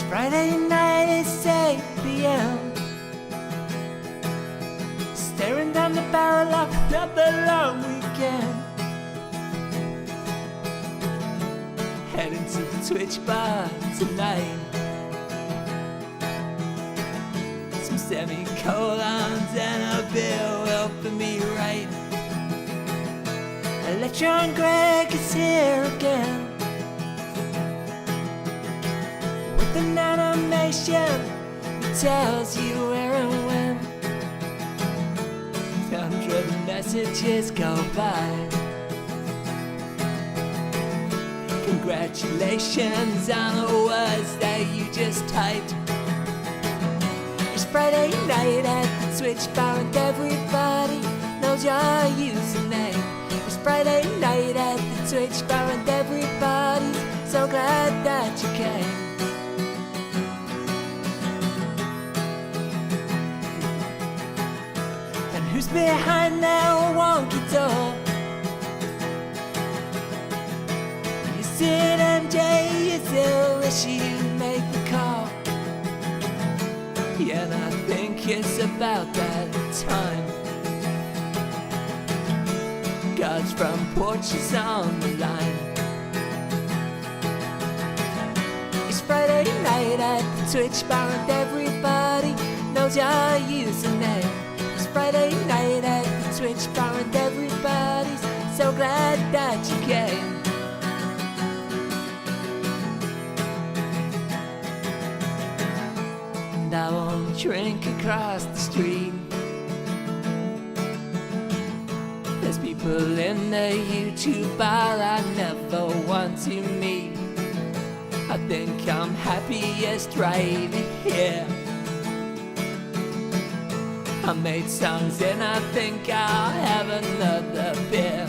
Friday night, it's 8 p.m. Staring down the barrel of another long weekend. Heading to the Twitch bar tonight. Some semicolons and a bill helping me write. Electron Greg is here again. With an animation that tells you where and when. 100 messages go by. Congratulations on the words that you just typed. It's Friday night at the Twitch bar and everybody knows your username. It's Friday night at the Twitch bar and everybody's so glad that you came. And who's behind that wonky door? Is it MJ? Is it Alicia? You make the call. Yeah, and I think it's about that time. God's front porch is on the line. It's Friday night at the Twitch bar and everybody knows your username. It's Friday night at the Twitch bar and everybody's so glad that you came. And I won't drink across the street. There's people in the YouTube bar I never want to meet. I think I'm happiest right here. I made songs and I think I'll have another beer.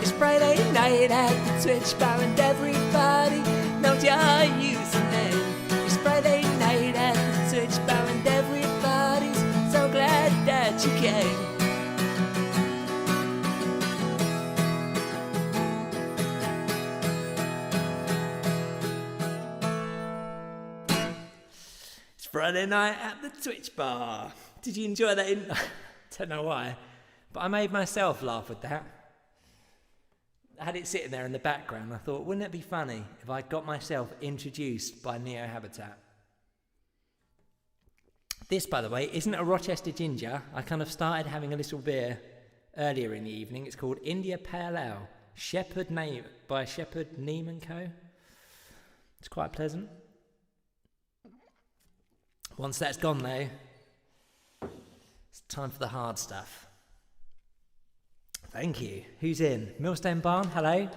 It's Friday night at the Twitch bar and everybody knows your username. It's Friday night at the Twitch bar and everybody's so glad that you came. It's Friday night at the Twitch bar. Did you enjoy that? Don't know why, but I made myself laugh with that. I had it sitting there in the background. I thought, wouldn't it be funny if I got myself introduced by Neo Habitat? This, by the way, isn't a Rochester ginger. I kind of started having a little beer earlier in the evening. It's called India Pale Ale, by Shepherd Neame & Co. It's quite pleasant. Once that's gone, though, it's time for the hard stuff. Thank you. Who's in? Millstone Barn, hello.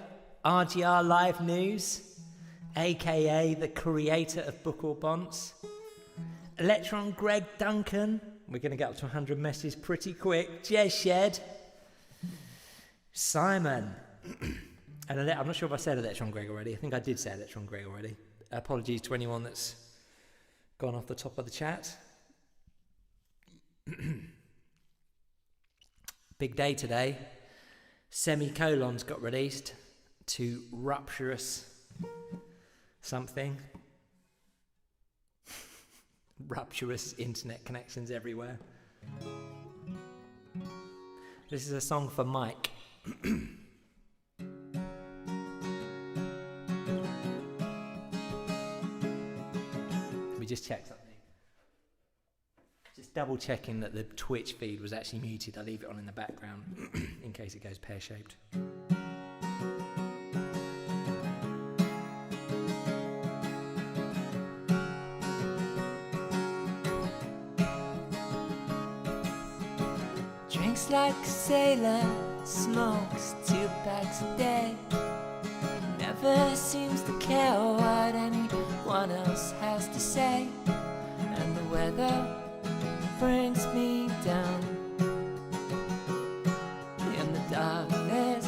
RGR Live News, aka the creator of Book or Bonds. Electron Greg Duncan. We're going to get up to 100 messages pretty quick. Jez Shed. Simon. And I'm not sure if I said Electron Greg already. I think I did say Electron Greg already. Apologies to anyone that's gone off the top of the chat. Big day today. Semicolons got released to Rupturous something. Rupturous internet connections everywhere. This is a song for Mike. We just check something. Just double checking that the Twitch feed was actually muted. I leave it on in the background in case it goes pear-shaped. Drinks like a sailor, smokes 2 packs a day. Never seems to care what anyone else has to say. And the weather brings me down, and the darkness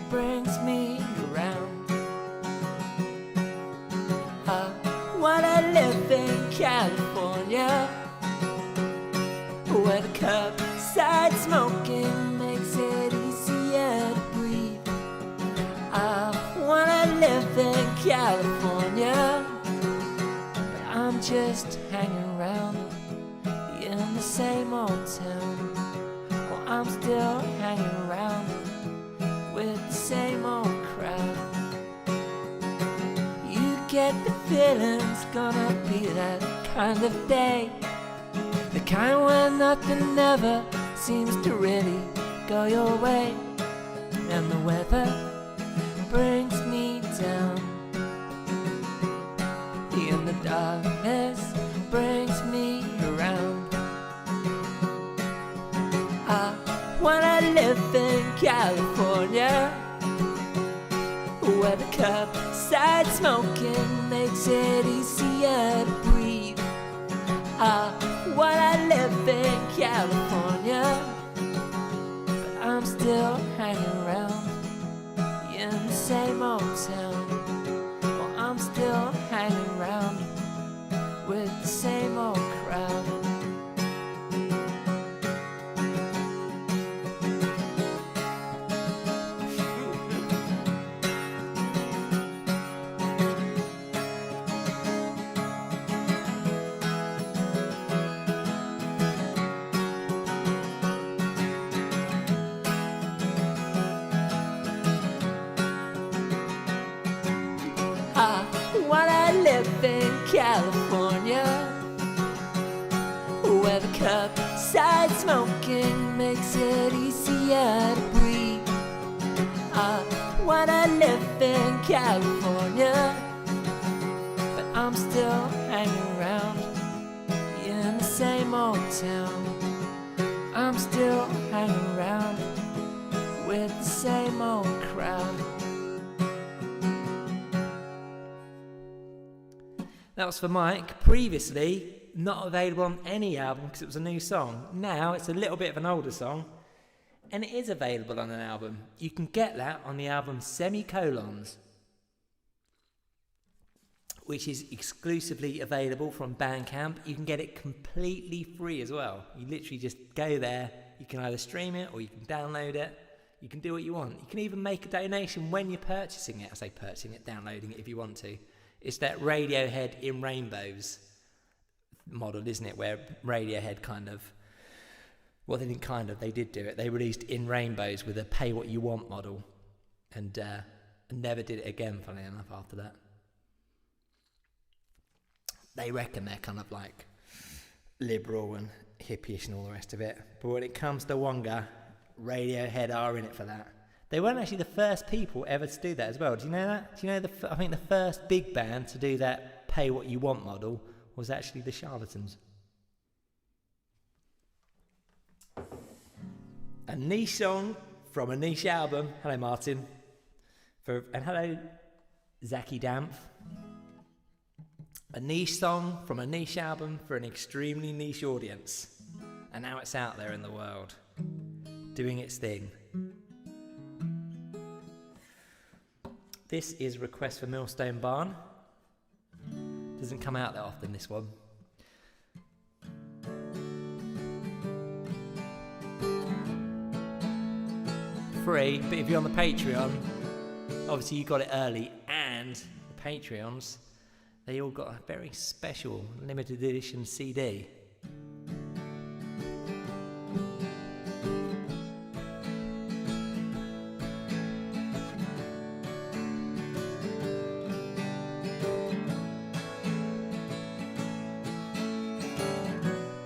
brings me around. I wanna live in California, where the curbside smoking makes it easier to breathe. I wanna just hanging around in the same old town. Well, I'm still hanging around with the same old crowd. You get the feeling it's gonna be that kind of day, the kind where nothing ever seems to really go your way, and the weather brings me down, and the darkness brings me around. I wanna live in California, where the curbside smoking makes it easier to breathe. I wanna live in California, but I'm still hanging around in the same old town. Well, I'm still hanging around with the same old crowd. I wanna live in California, where the curbside smoking makes it easier to breathe. I wanna live in California, but I'm still hanging around in the same old town. I'm still hanging around with the same old crowd. That was for Mike. Previously, not available on any album because it was a new song. Now it's a little bit of an older song, and it is available on an album. You can get that on the album Semicolons, which is exclusively available from Bandcamp. You can get it completely free as well. You literally just go there. You can either stream it or you can download it. You can do what you want. You can even make a donation when you're purchasing it. I say purchasing it, downloading it if you want to. It's that Radiohead in Rainbows model, isn't it? Where Radiohead kind of, well, they didn't kind of, they did do it. They released In Rainbows with a pay what you want model, and never did it again, funnily enough, after that. They reckon they're kind of like liberal and hippie-ish and all the rest of it. But when it comes to Wonga, Radiohead are in it for that. They weren't actually the first people ever to do that as well. Do you know that? Do you know I think the first big band to do that pay what you want model was actually the Charlatans. A niche song from a niche album. Hello, Martin. And hello, Zachy Dampf. A niche song from a niche album for an extremely niche audience. And now it's out there in the world, doing its thing. This is Request for Millstone Barn. Doesn't come out that often, this one. Free, but if you're on the Patreon, obviously you got it early, and the Patreons, they all got a very special limited edition CD.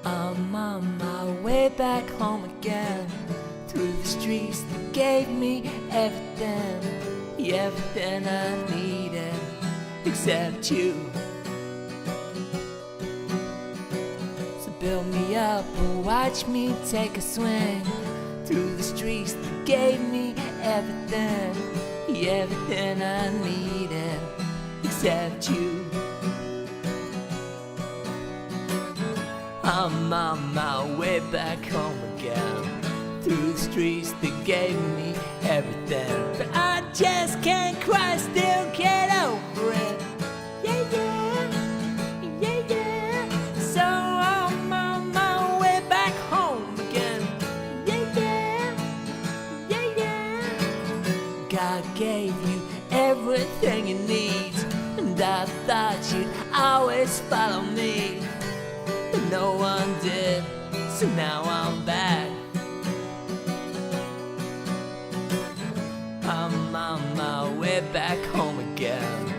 I'm on my way back home again, through the streets that gave me everything, everything I needed, except you. So build me up and watch me take a swing, through the streets that gave me everything, everything I needed, except you. I'm on my way back home again, through the streets that gave me everything, but I just can't quite still get over it. Yeah, yeah, yeah, yeah. So I'm on my way back home again. Yeah, yeah, yeah, yeah. God gave you everything you need, and I thought you'd always follow me, but no one did, so now I'm back. I'm on my way back home again,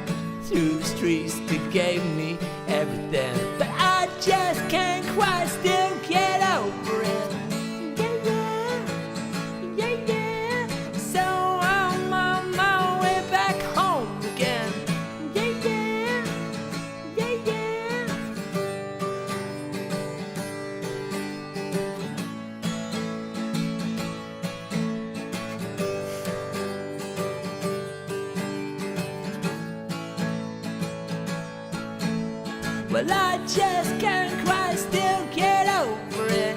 through the streets that gave me everything, but I just can't quite still get over it. Well, I just can't quite still get over it.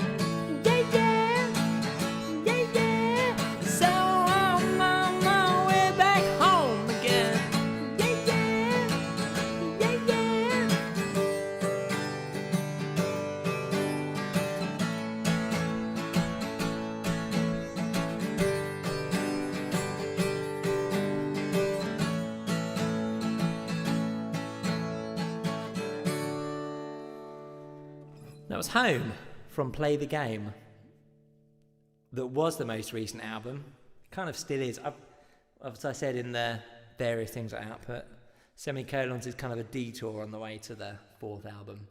Yeah, yeah, yeah, yeah. So I'm on my way back home again. Yeah, yeah, yeah, yeah. That was Home from Play the Game. That was the most recent album. Kind of still is. As I said in the various things I output, Semicolons is kind of a detour on the way to the fourth album,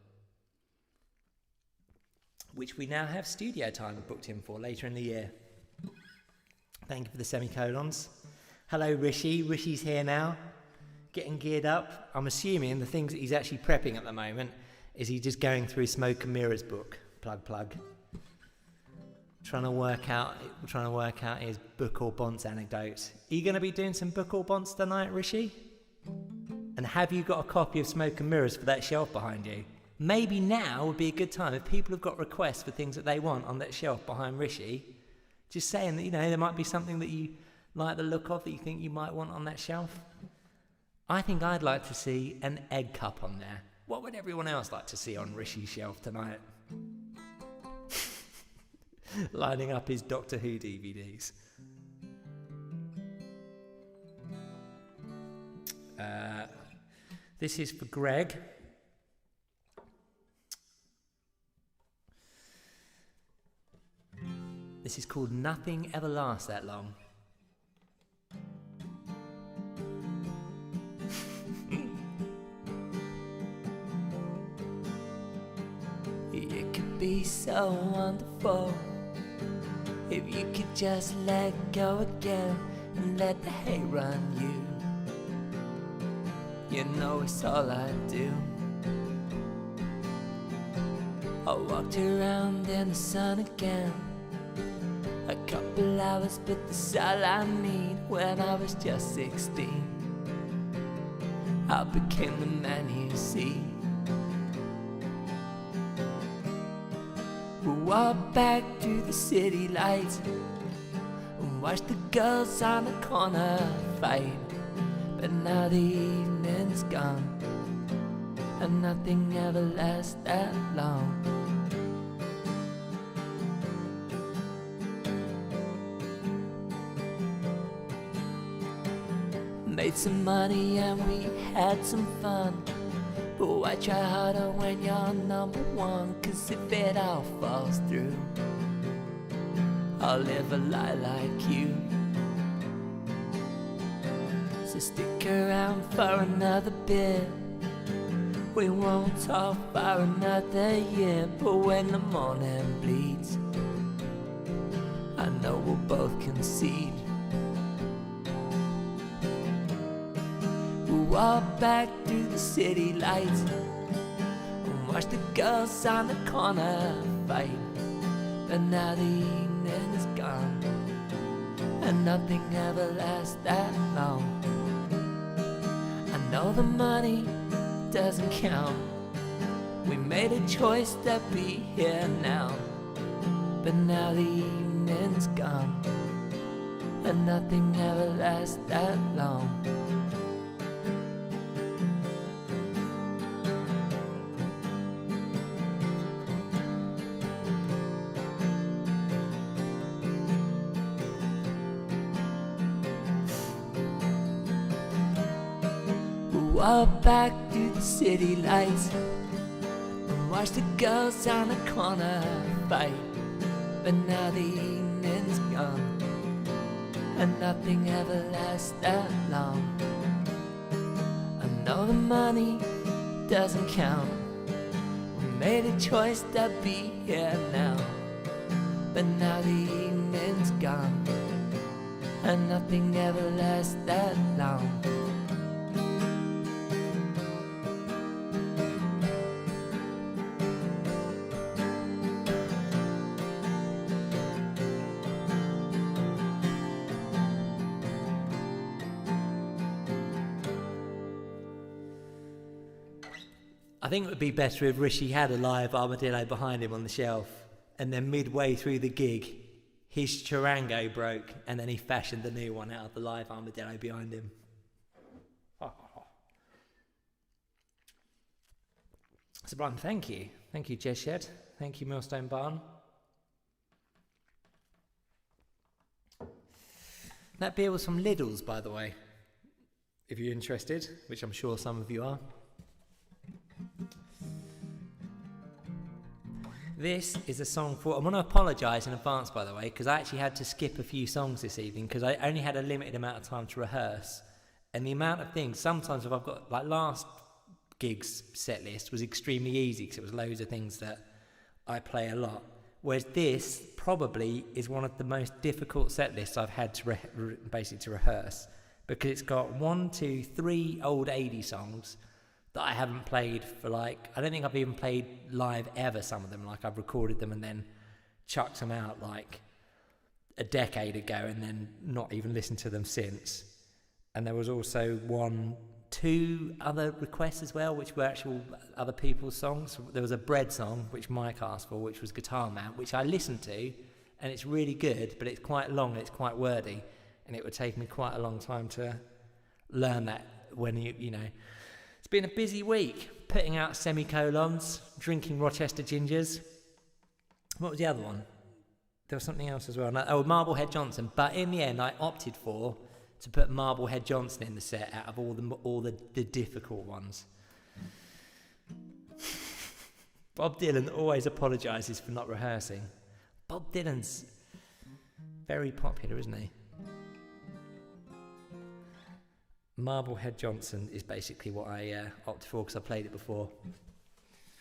which we now have studio time booked in for later in the year. Thank you for the Semicolons. Hello Rishi. Rishi's here now, getting geared up. I'm assuming the things that he's actually prepping at the moment is he just going through Smoke and Mirror's book, plug, trying to work out his book or bonds anecdotes. Are you going to be doing some book or bonds tonight, Rishi? And have you got a copy of Smoke and Mirrors for that shelf behind you? Maybe now would be a good time if people have got requests for things that they want on that shelf behind Rishi. Just saying that, there might be something that you like the look of that you think you might want on that shelf. I think I'd like to see an egg cup on there. What would everyone else like to see on Rishi's shelf tonight? Lining up his Doctor Who DVDs. This is for Greg. This is called Nothing Ever Lasts That Long. It could be so wonderful if you could just let go again and let the hate run you. You know it's all I do. I walked around in the sun again, a couple hours, but that's all I need. When I was just 16, I became the man you see. We walked back to the city lights and watched the girls on the corner fight. But now the evening's gone and nothing ever lasts that long. Made some money and we had some fun, but why try harder when you're number one? 'Cause if it all falls through, I'll live a lie like you. So stick around for another bit. We won't talk for another year, but when the morning bleeds, I know we'll both concede. We'll walk back to the city lights and watch the girls on the corner fight. But now the evening is gone and nothing ever lasts that long. I know the money doesn't count. We made a choice to be here now. But now the evening's gone and nothing ever lasts that long. walk back through the city lights and watch the girls on the corner fight. But now the evening's gone and nothing ever lasts that long. I know the money doesn't count. We made a choice to be here now. But now the evening's gone and nothing ever lasts that long. I think it would be better if Rishi had a live armadillo behind him on the shelf, and then midway through the gig, his charango broke, and then he fashioned a new one out of the live armadillo behind him. Sublime, thank you. Thank you, Jez Shed. Thank you, Millstone Barn. That beer was from Lidl's, by the way, if you're interested, which I'm sure some of you are. This is a song for... I want to apologise in advance, by the way, because I actually had to skip a few songs this evening because I only had a limited amount of time to rehearse. And the amount of things... Sometimes if I've got... Like last gig's set list was extremely easy because it was loads of things that I play a lot. Whereas this probably is one of the most difficult set lists I've had to basically to rehearse, because it's got 1, 2, 3 old 80 songs that I haven't played for like, I don't think I've even played live ever, some of them. Like I've recorded them and then chucked them out like a decade ago and then not even listened to them since. And there was also 1, 2 other requests as well, which were actual other people's songs. There was a Bread song, which Mike asked for, which was Guitar Man, which I listened to, and it's really good, but it's quite long and it's quite wordy, and it would take me quite a long time to learn that when you know. It's been a busy week, putting out semicolons, drinking Rochester Gingers. What was the other one? There was something else as well. Oh, Marblehead Johnson. But in the end, I opted to put Marblehead Johnson in the set out of all the difficult ones. Bob Dylan always apologises for not rehearsing. Bob Dylan's very popular, isn't he? Marblehead Johnson is basically what I opted for because I played it before.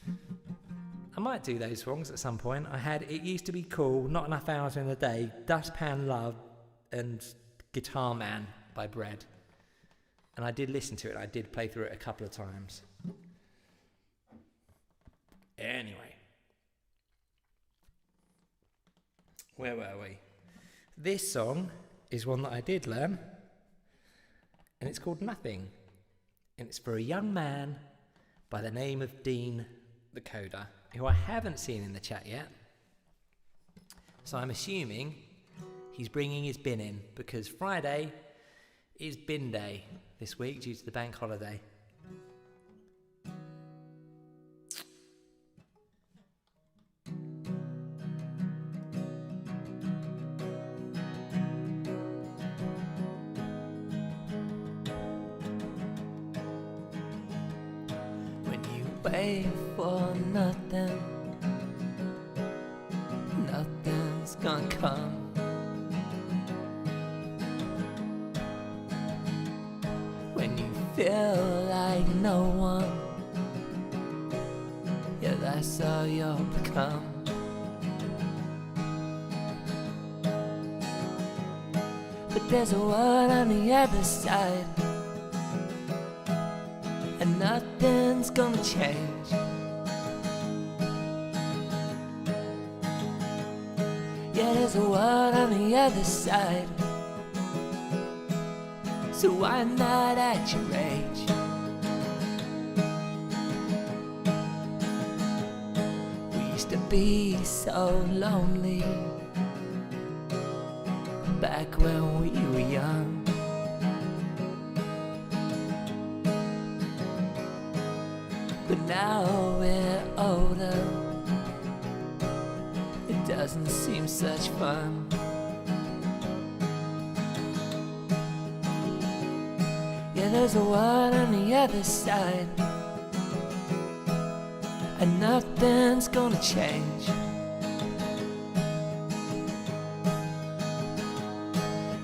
I might do those songs at some point. It used to be cool, Not Enough Hours in a Day, Dustpan Love, and Guitar Man by Bread. And I did listen to it. I did play through it a couple of times. Anyway. Where were we? This song is one that I did learn. And it's called Nothing. And it's for a young man by the name of Dean the Coder, who I haven't seen in the chat yet. So I'm assuming he's bringing his bin in, because Friday is bin day this week due to the bank holiday. Wait for nothing, nothing's gonna come. When you feel like no one, yeah, that's all you'll become. But there's a world on the other side, and nothing's gonna change. Yeah, there's a world on the other side, so why not at your age? We used to be so lonely back when we were young. But now we're older, it doesn't seem such fun. Yeah, there's a world on the other side, and nothing's gonna change.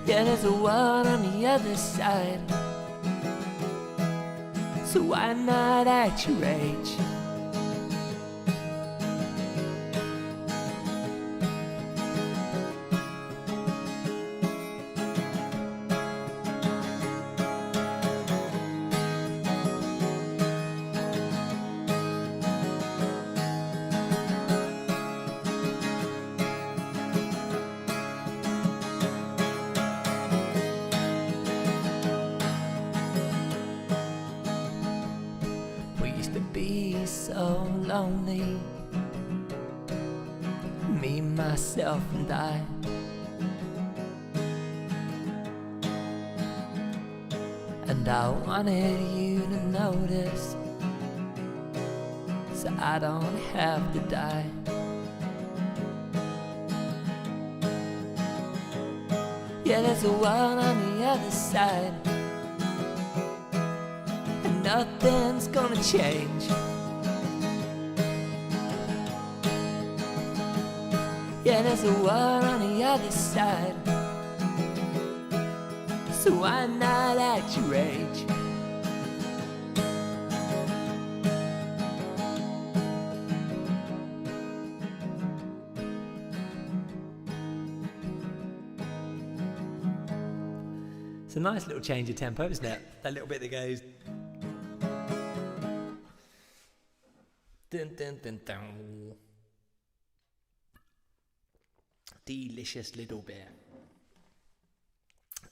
Yeah, there's a world on the other side, so why not act your age? Be so lonely, me, myself and I. And I wanted you to notice, so I don't have to die. Yeah, there's a world on the other side, nothing's gonna change. Yeah, there's a world on the other side, so why not act your age? It's a nice little change of tempo, isn't it? That little bit that goes dun, dun, dun, dun. Delicious little bit.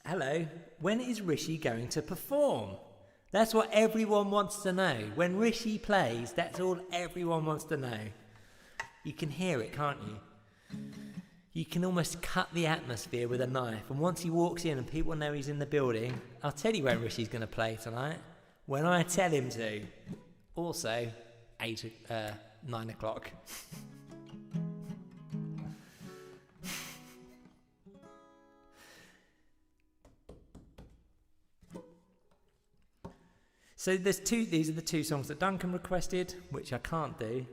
Hello, when is Rishi going to perform? That's what everyone wants to know. When Rishi plays, that's all everyone wants to know. You can hear it, can't you? You can almost cut the atmosphere with a knife, and once he walks in and people know he's in the building, I'll tell you when Rishi's going to play tonight. When I tell him to. Also, 9 o'clock. So these are the two songs that Duncan requested, which I can't do.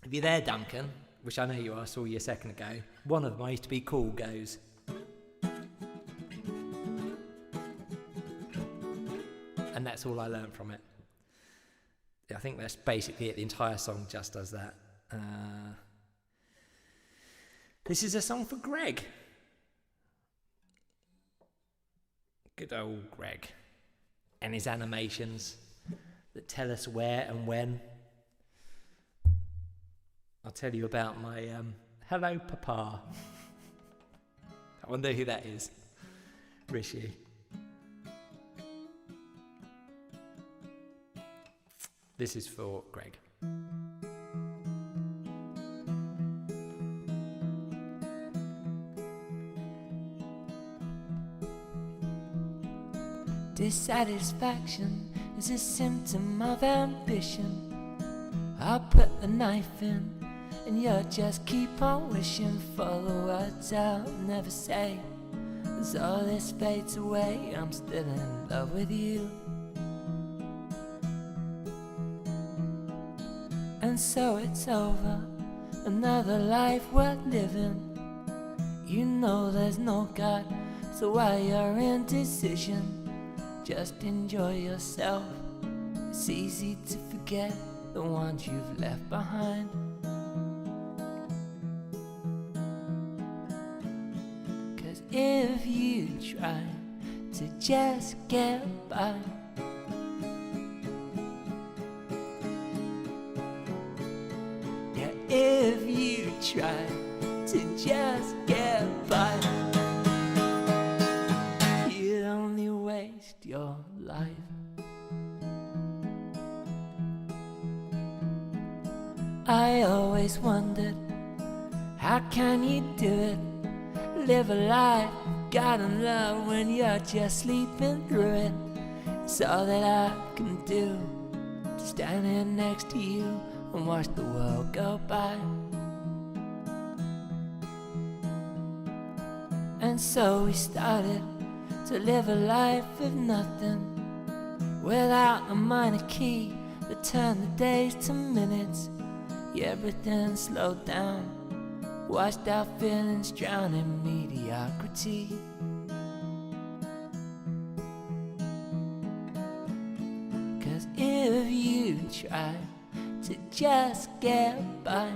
If you're there, Duncan, which I know you are, I saw you a second ago, one of them, I used to be cool, goes. And that's all I learned from it. I think that's basically it. The entire song just does that. This is a song for Greg. Good old Greg. And his animations that tell us where and when. I'll tell you about my hello papa. I wonder who that is. Rishi. This is for Greg. Dissatisfaction is a symptom of ambition. I'll put the knife in, and you'll just keep on wishing for the words I'll never say. As all this fades away, I'm still in love with you. And so it's over, another life worth living. You know there's no God, so while you're in decision, just enjoy yourself. It's easy to forget the ones you've left behind. Cause if you try to just get by, yeah, if you try to just get by, you'd only waste your life. I always wondered, how can you do it? Live a life God and love when you're just sleeping through it. It's all that I can do, to stand here next to you and watch the world go by. And so we started to live a life with nothing, without a minor key that turned the days to minutes. Yeah, everything slowed down, washed out feelings, drowning mediocrity. Cause if you try to just get by,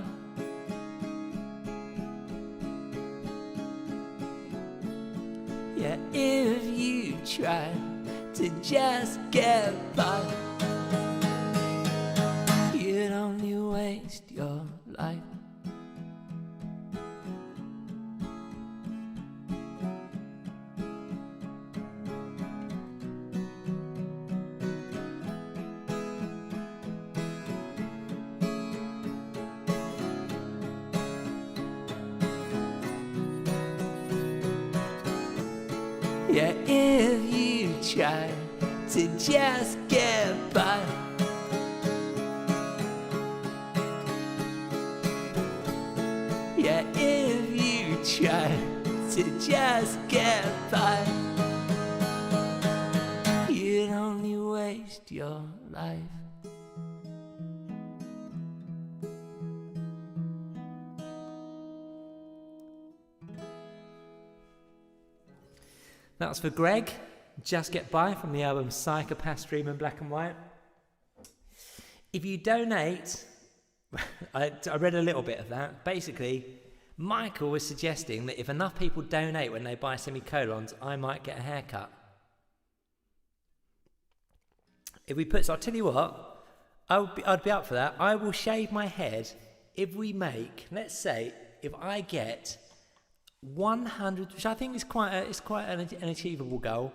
yeah, if you try to just get by, you'd only waste your life. Yeah, if you try to just get by, yeah, if you try to just get by, you'd only waste your life. That was for Greg, Just Get By, from the album Psychopath Dream in Black and White. If you donate, I read a little bit of that. Basically, Michael was suggesting that if enough people donate when they buy semicolons, I might get a haircut. If we put, so I'll tell you what, I'd be up for that. I will shave my head if we make, let's say, if I get 100, which I think is quite an achievable goal.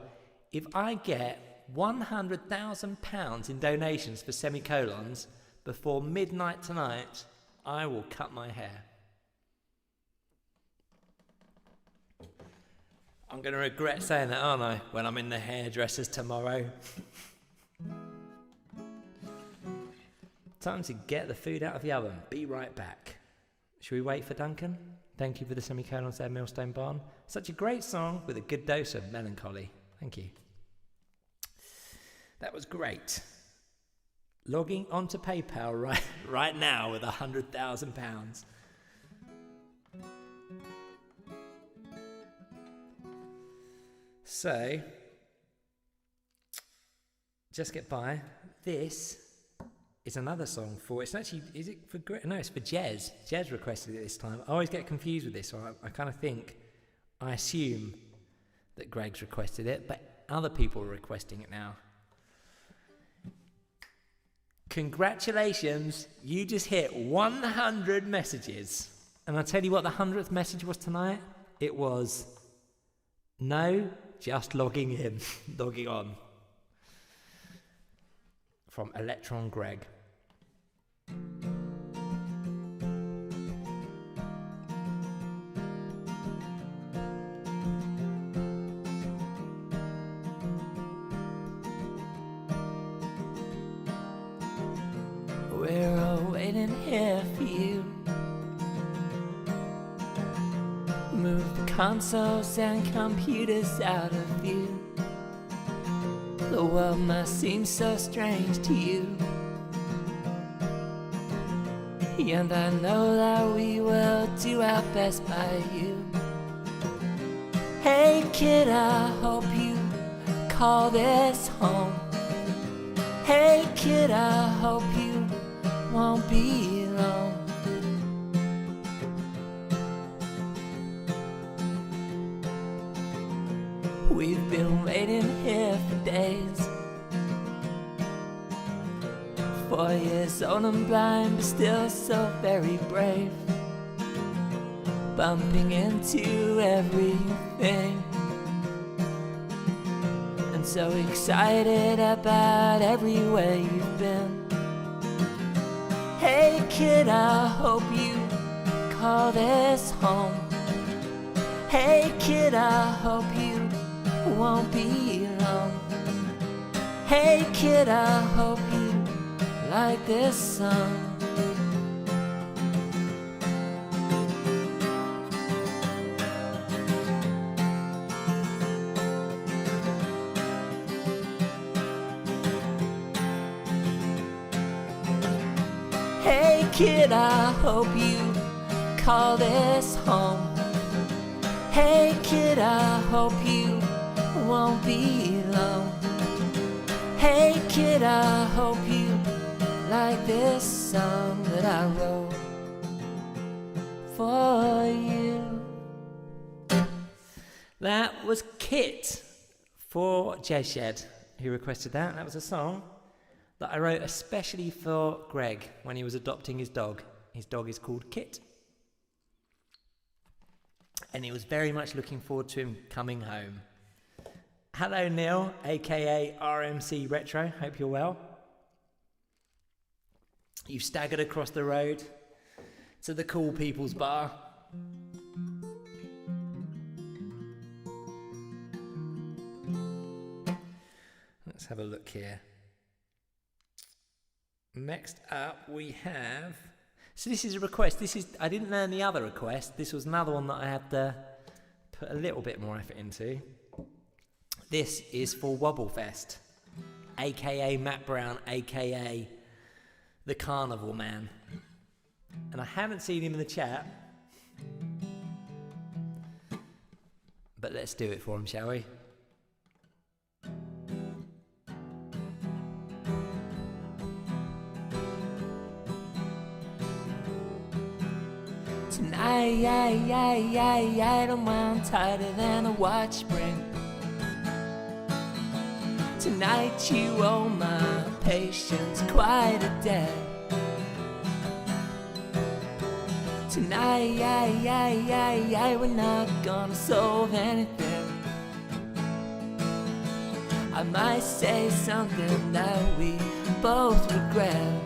If I get £100,000 in donations for semicolons before midnight tonight, I will cut my hair. I'm going to regret saying that, aren't I, when I'm in the hairdressers tomorrow. Time to get the food out of the oven. Be right back. Should we wait for Duncan? Thank you for the semicolons there, Millstone Barn. Such a great song with a good dose of melancholy. Thank you. That was great. Logging onto PayPal right now with £100,000. So, Just Get By. This is another song for, it's actually, is it for, no, it's for Jez. Jez requested it this time. I always get confused with this, so I kind of think, I assume that Greg's requested it, but other people are requesting it now. Congratulations, you just hit 100 messages. And I'll tell you what the 100th message was tonight. It was, no, just logging in, logging on. From Electron Greg. We're all waiting here for you. Move the consoles and computers out of view. The world must seem so strange to you, and I know that we will do our best by you. Hey kid, I hope you call this home. Hey kid, I hope you won't be alone. We've been waiting here for days. 4 years old and blind, but still so very brave. Bumping into everything, and so excited about everywhere you've been. Hey kid, I hope you call this home. Hey kid, I hope you won't be alone. Hey kid, I hope you like this song. kid, I hope you call this home. Hey kid, I hope you won't be alone. Hey kid, I hope you like this song that I wrote for you. That was Kit for Jezshed, who requested that. That was a song that I wrote especially for Greg when he was adopting his dog. His dog is called Kit. And he was very much looking forward to him coming home. Hello, Neil, aka RMC Retro. Hope you're well. You staggered across the road to the Cool People's Bar. Let's have a look here. Next up we have... So this is a request. I didn't learn the other request. This was another one that I had to put a little bit more effort into. This is for Wobblefest, aka Matt Brown, aka the Carnival Man. And I haven't seen him in the chat. But let's do it for him, shall we? Tonight, I'm wound tighter than a watch spring. Tonight you owe my patience quite a debt. Tonight, we're not gonna solve anything. I might say something that we both regret.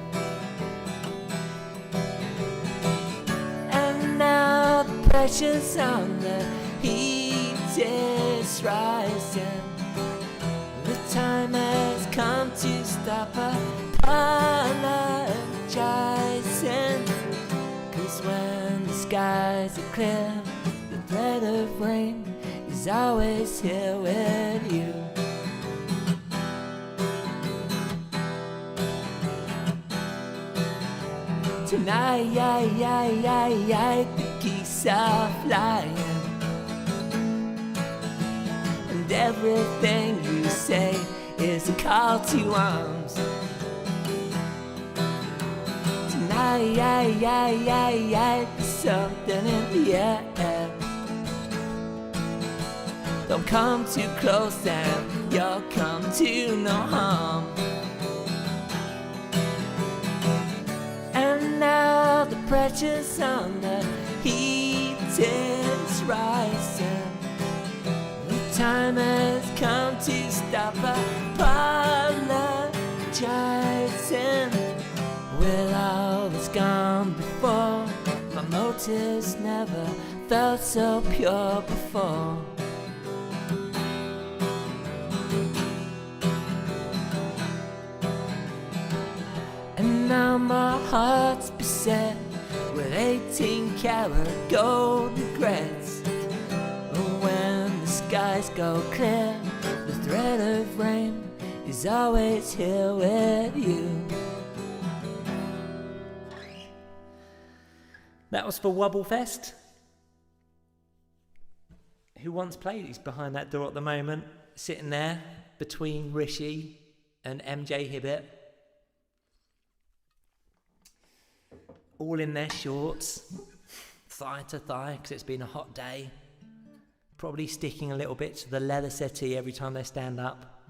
And now the pressure's on, the heat is rising. The time has come to stop apologizing. 'Cause when the skies are clear, the threat of rain is always here with you. Tonight, the geese are flying. And everything you say is a call to arms. Tonight, there's something in the air. Don't come too close and you'll come to no harm. And now the pressure's on, the heat is rising. Time has come to stop apologizing. With all that's gone before, my motives never felt so pure before. And now my heart's beset with 18-karat gold regrets. When the skies go clear, the threat of rain is always here with you. That was for Wobblefest. Who once played? He's behind that door at the moment, sitting there between Rishi and MJ Hibbett. All in their shorts, thigh to thigh, because it's been a hot day. Probably sticking a little bit to the leather settee every time they stand up.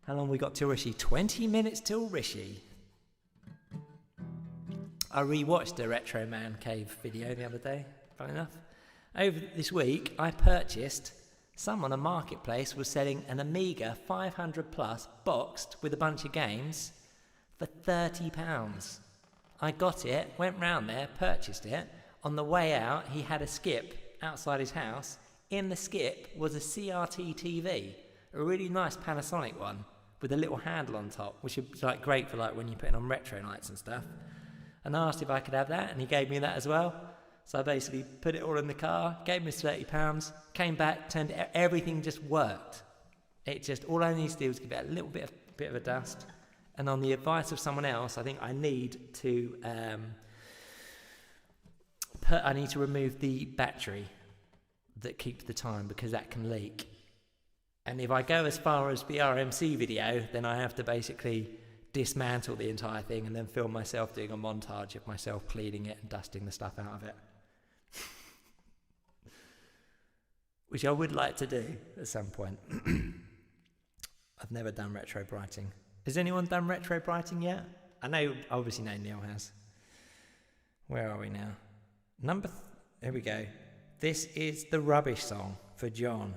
How long we got till Rishi? 20 minutes till Rishi. I rewatched the Retro Man Cave video the other day, funny enough. Over this week, I purchased, some on a marketplace was selling an Amiga 500 plus boxed with a bunch of games for £30. I got it, went round there, purchased it. On the way out, he had a skip outside his house. In the skip was a CRT TV, a really nice Panasonic one with a little handle on top, which is like great for like when you put it on retro nights and stuff. And I asked if I could have that, and he gave me that as well. So I basically put it all in the car, gave him his £30, came back, turned everything just worked. It just, all I needed to do was give it a little bit of a dust, And on the advice of someone else, I think I need to remove the battery that keeps the time, because that can leak. And if I go as far as the RMC video, then I have to basically dismantle the entire thing and then film myself doing a montage of myself cleaning it and dusting the stuff out of it. Which I would like to do at some point. I've never done retro brighting. Has anyone done retro brighting yet? Obviously Neil has. Where are we now? Here we go. This is the Rubbish song for John.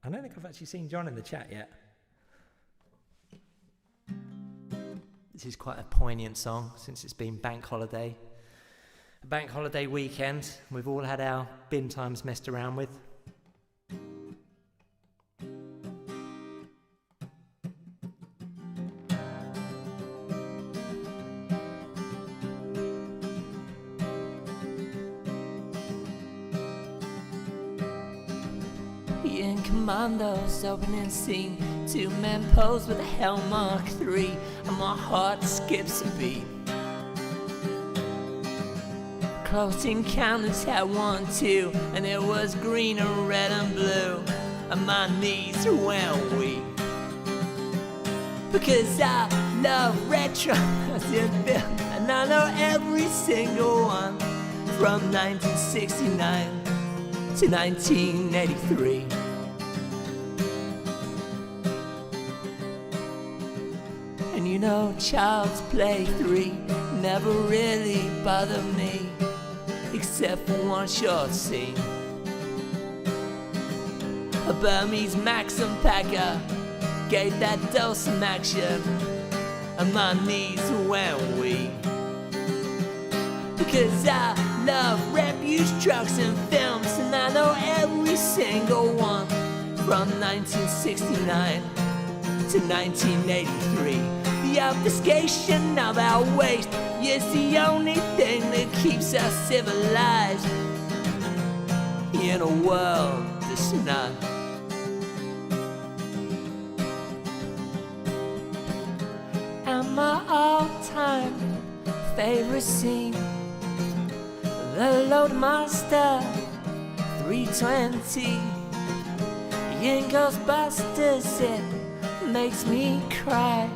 I don't think I've actually seen John in the chat yet. This is quite a poignant song since it's been bank holiday. A bank holiday weekend. We've all had our bin times messed around with. Commandos opening scene, 2-man pose with a Hell Mark 3, and my heart skips a beat. Close encounters had 1, 2, and it was green and red and blue, and my knees went weak. Because I love retro and I know every single one, from 1969 to 1983. And you know, Child's Play 3 never really bothered me, except for one short scene. A Burmese Maxim packer gave that dose some action, and my knees went weak. Because I love refuse trucks and films, and I know every single one, from 1969 to 1983. The obfuscation of our waste is the only thing that keeps us civilized in a world that's not. And my all-time favorite scene, the Loadmaster 320 in Ghostbusters, it makes me cry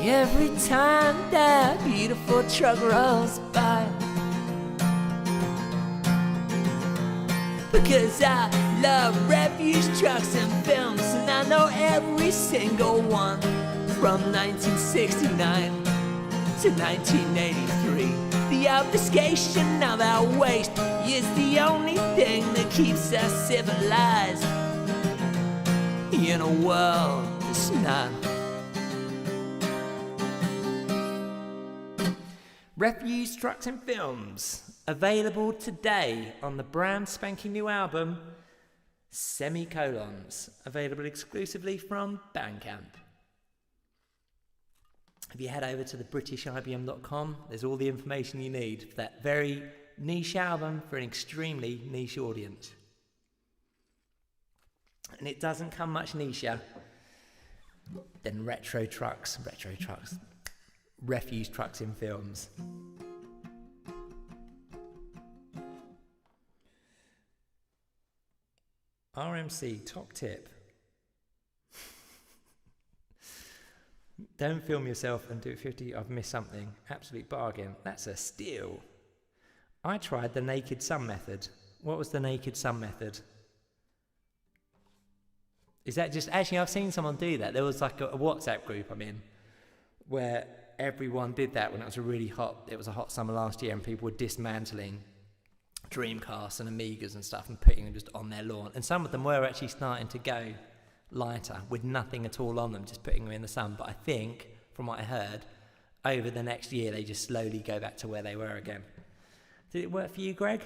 every time that beautiful truck rolls by. Because I love refuse trucks and films, and I know every single one, from 1969 to 1983. The obfuscation of our waste is the only thing that keeps us civilized in a world that's not. Refuse Trucks and Films, available today on the brand spanking new album, Semicolons, available exclusively from Bandcamp. If you head over to the BritishIBM.com, there's all the information you need for that very niche album for an extremely niche audience. And it doesn't come much nicher than refuse trucks in films. RMC, top tip. Don't film yourself and do it 50. I've missed something. Absolute bargain. That's a steal. I tried the naked sun method. What was the naked sun method? Is that just... Actually, I've seen someone do that. There was like a WhatsApp group I'm in where everyone did that when it was a hot summer last year, and people were dismantling Dreamcasts and Amigas and stuff and putting them just on their lawn. And some of them were actually starting to go lighter with nothing at all on them, just putting them in the sun. But I think, from what I heard, over the next year they just slowly go back to where they were again. Did it work for you, Greg?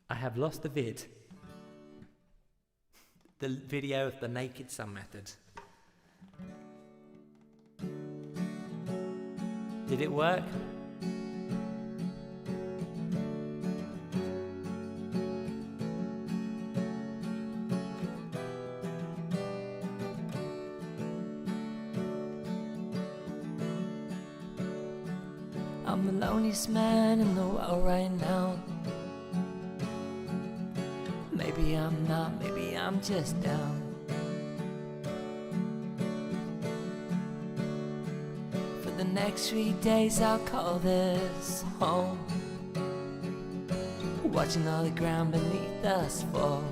I have lost the vid. The video of the naked sun method. Did it work? I'm the loneliest man in the world right now. Maybe I'm not, maybe I'm just down. For the next 3 days I'll call this home, watching all the ground beneath us fall.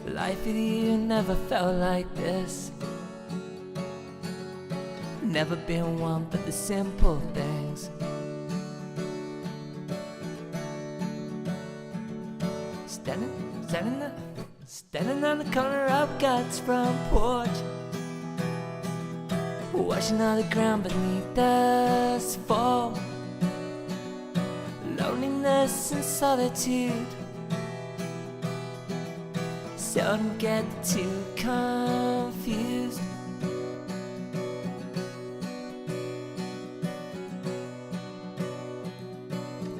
Life with you never felt like this. Never been one for the simple things. Standing on the corner of God's front porch, watching all the ground beneath us fall. Loneliness and solitude seldom get too confused.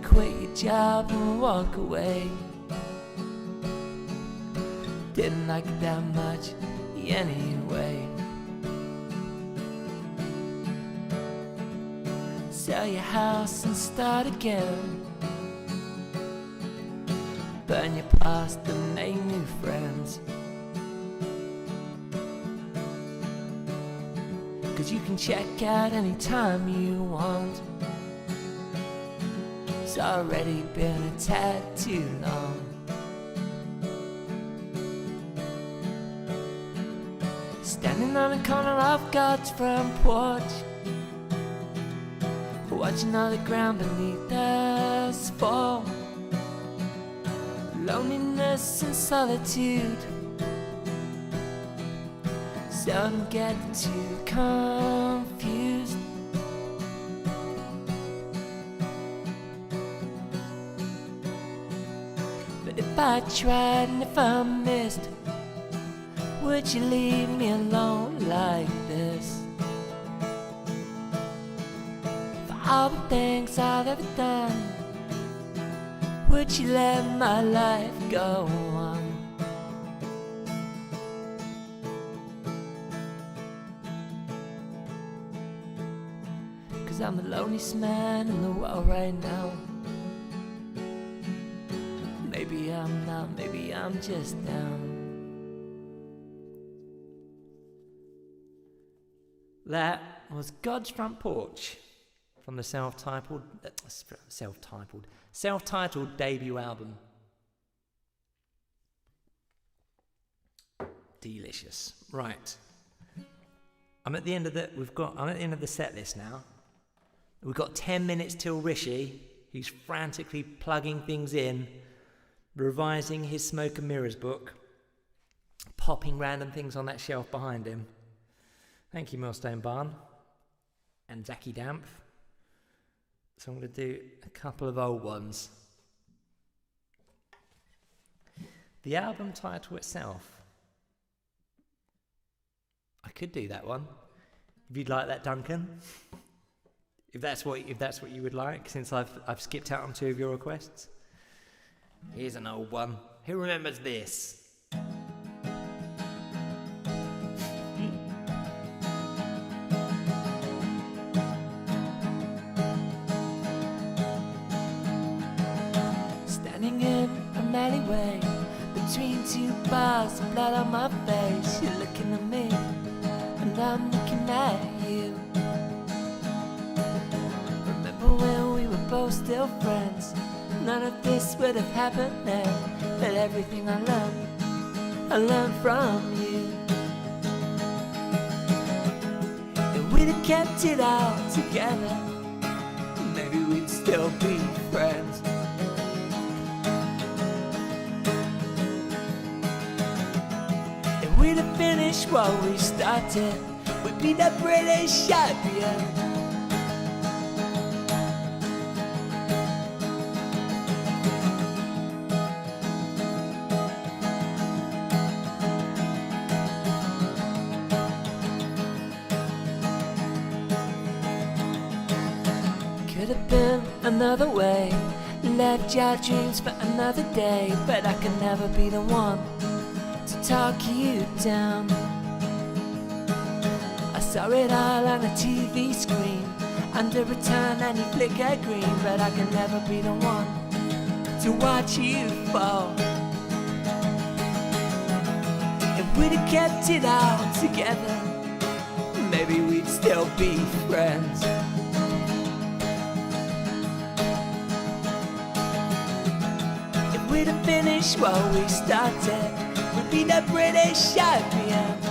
Quit your job and walk away. Didn't like it that much anyway. Sell your house and start again. Burn your past and make new friends. 'Cause you can check out anytime you want. It's already been a tad too long. Standing on the corner of God's front porch, watching all the ground beneath us fall. Loneliness and solitude seldom get too confused. But if I tried and if I missed, would you leave me alone like this? For all the things I've ever done, would you let my life go on? Cause I'm the loneliest man in the world right now. Maybe I'm not, maybe I'm just down. That was God's Front Porch from the self-titled debut album. Delicious. Right. I'm at the end of the set list now. We've got 10 minutes till Rishi. He's frantically plugging things in, revising his Smoke and Mirrors book, popping random things on that shelf behind him. Thank you, Millstone Barn and Zachy Damp. So I'm going to do a couple of old ones. The album title itself, I could do that one. If you'd like that, Duncan. If that's what you would like, since I've skipped out on 2 of your requests. Here's an old one. Who remembers this? Alleyway, between 2 bars of blood on my face. You're looking at me, and I'm looking at you. Remember when we were both still friends? None of this would have happened then. But everything I learned from you. If we'd have kept it all together, maybe we'd still be friends. We'd have finished what we started. We'd be the British champion. Could have been another way, left your dreams for another day, but I could never be the one to talk you down. I I saw it all on a TV screen, under a turn and you flicker green, but I can never be the one to watch you fall. If we'd have kept it all together, maybe we'd still be friends. If we'd have finished what we started, we'd be the British champions.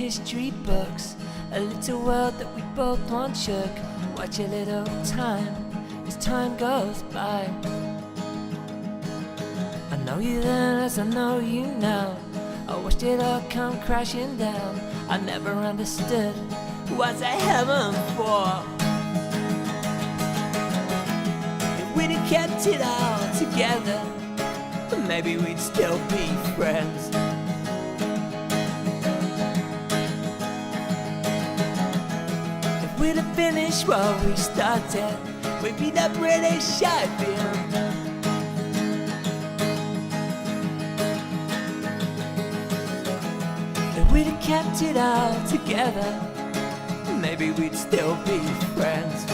History books, a little world that we both want shook. Watch a little time as time goes by. I know you then as I know you now. I watched it all come crashing down. I never understood what's a heaven for. If we'd have kept it all together, maybe we'd still be friends. We'd have finished what we started, we'd be the British champions. If we'd have kept it all together, maybe we'd still be friends.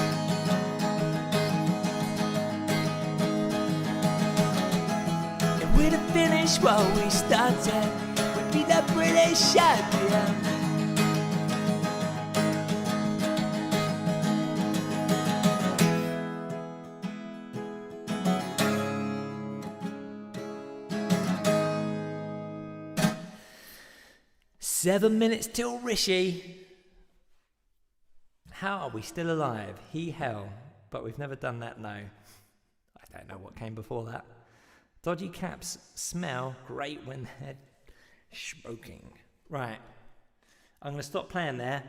If we'd have finished what we started, we'd be the British champions. 7 minutes till Rishi. How are we still alive? He hell. But we've never done that, no. I don't know what came before that. Dodgy caps smell great when they're smoking. Right. I'm going to stop playing there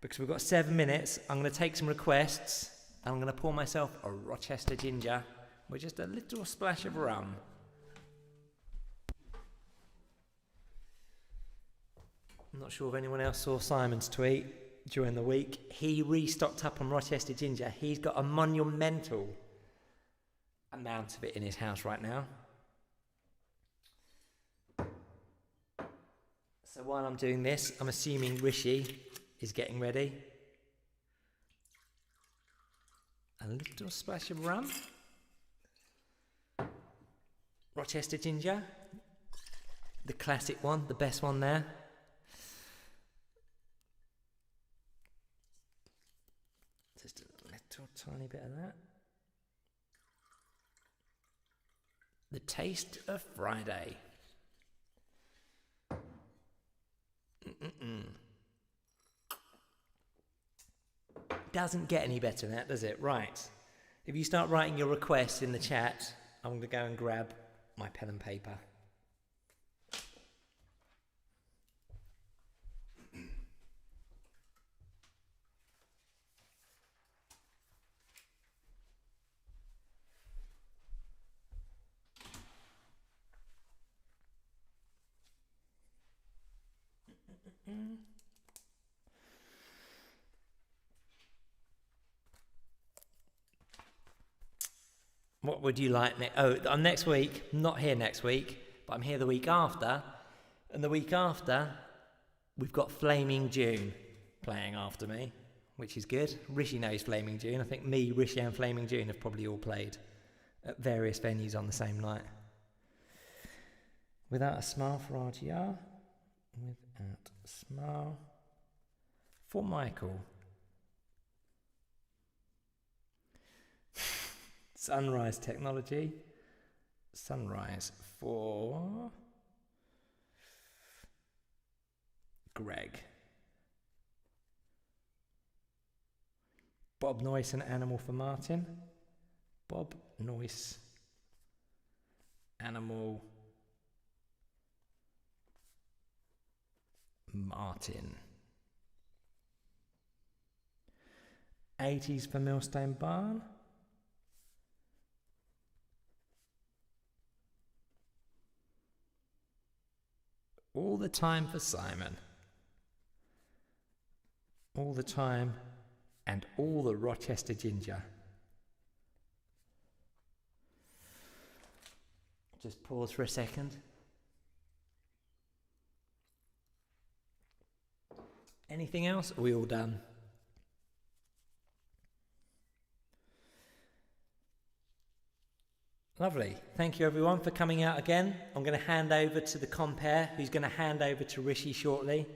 because we've got 7 minutes. I'm going to take some requests and I'm going to pour myself a Rochester ginger with just a little splash of rum. I'm not sure if anyone else saw Simon's tweet during the week. He restocked up on Rochester ginger. He's got a monumental amount of it in his house right now. So while I'm doing this, I'm assuming Rishi is getting ready. A little splash of rum. Rochester ginger. The classic one, the best one there. Just a little tiny bit of that. The taste of Friday. Doesn't get any better than that, does it? Right. If you start writing your requests in the chat, I'm going to go and grab my pen and paper. What would you like next? Oh, I'm next week. I'm not here next week, but I'm here the week after. And the week after, we've got Flaming June playing after me, which is good. Rishi knows Flaming June. I think me, Rishi and Flaming June have probably all played at various venues on the same night. Without a Smile for RGR. Without a Smile for Michael. Sunrise Technology. Sunrise for Greg. Bob Noyce and Animal for Martin. Bob Noyce, Animal Martin. 80s for Millstone Barn. All the Time for Simon. All the Time and All the Rochester Ginger. Just pause for a second. Anything else? Are we all done? Lovely. Thank you everyone for coming out again. I'm going to hand over to the compere, who's going to hand over to Rishi shortly.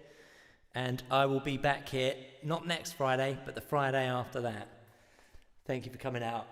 And I will be back here, not next Friday, but the Friday after that. Thank you for coming out.